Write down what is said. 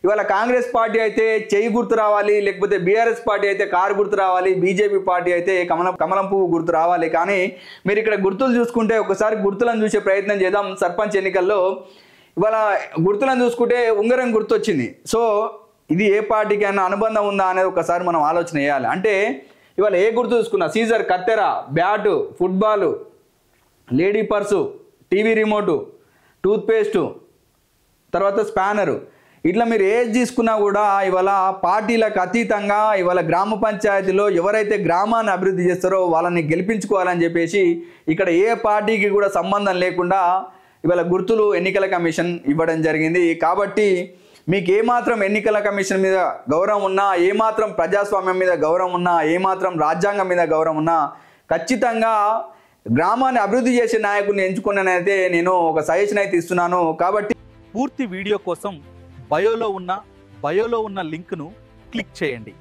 ఇవాళ కాంగ్రెస్ పార్టీ అయితే చెయ్యి గుర్తు రావాలి, లేకపోతే బీఆర్ఎస్ పార్టీ అయితే కారు గుర్తు రావాలి, బీజేపీ పార్టీ అయితే కమలం పువ్వు గుర్తు రావాలి. కానీ మీరు ఇక్కడ గుర్తులు చూసుకుంటే ఒకసారి గుర్తులను చూసే ప్రయత్నం చేద్దాం. సర్పంచ్ ఎన్నికల్లో ఇవాళ గుర్తులను చూసుకుంటే ఉంగరం గుర్తు వచ్చింది. సో ఇది ఏ పార్టీకి అయినా అనుబంధం ఉందా అనేది ఒకసారి మనం ఆలోచన చేయాలి. అంటే ఇవాళ ఏ గుర్తు చూసుకున్నా సీజర్, కత్తెర, bat, football, lady purse, TV remote, toothpaste, తర్వాత స్పానరు, ఇట్లా మీరు ఏది తీసుకున్నా కూడా ఇవాళ పార్టీలకు అతీతంగా ఇవాళ గ్రామ పంచాయతీలో ఎవరైతే గ్రామాన్ని అభివృద్ధి చేస్తారో వాళ్ళని గెలిపించుకోవాలని చెప్పేసి ఇక్కడ ఏ పార్టీకి కూడా సంబంధం లేకుండా ఇవాళ గుర్తులు ఎన్నికల కమిషన్ ఇవ్వడం జరిగింది. కాబట్టి మీకు ఏమాత్రం ఎన్నికల కమిషన్ మీద గౌరవం ఉన్నా, ఏమాత్రం ప్రజాస్వామ్యం మీద గౌరవం ఉన్నా, ఏమాత్రం రాజ్యాంగం మీద గౌరవం ఉన్నా ఖచ్చితంగా గ్రామాన్ని అభివృద్ధి చేసే నాయకుడిని ఎంచుకున్నానైతే నేను ఒక సజెషన్ అయితే ఇస్తున్నాను. కాబట్టి పూర్తి వీడియో కోసం బయోలో ఉన్న లింక్ను క్లిక్ చేయండి.